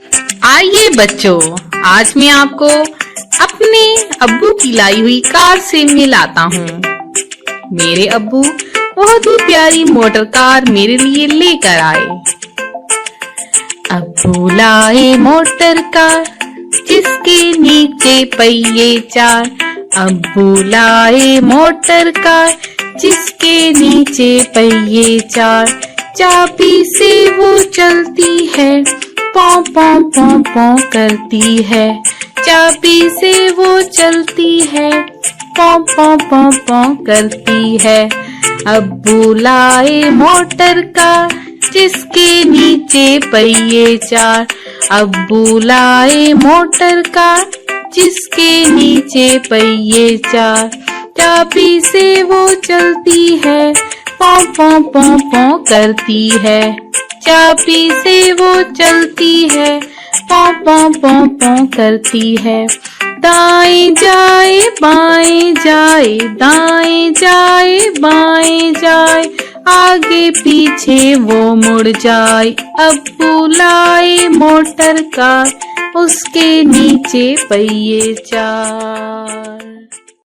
आइए बच्चों, आज मैं आपको अपने अब्बू की लाई हुई कार से मिलाता हूँ। मेरे अब्बू बहुत ही प्यारी मोटर कार मेरे लिए लेकर आए। अब्बू लाए मोटर कार जिसके नीचे पहिए चार। अब्बू लाए मोटर कार जिसके नीचे पहिए चार। चाबी से वो चलती है, पौ पौ पौ पौ करती है। चाबी से वो चलती है, पौ पौ पौ पौ करती है। अब्बू लाए मोटर कार जिसके नीचे पहिए चार। अब्बू लाए मोटर कार जिसके नीचे पहिए चार। चाबी से वो चलती है, पौ पौ पौ पौ करती है। चाबी से वो चलती है, पौ पौ पौ पौ करती है। दाएं जाए बाएं जाए, दाएं जाए बाएं जाए, आगे पीछे वो मुड़ जाए। अब्बू लाए मोटर कार उसके नीचे पहिए चार।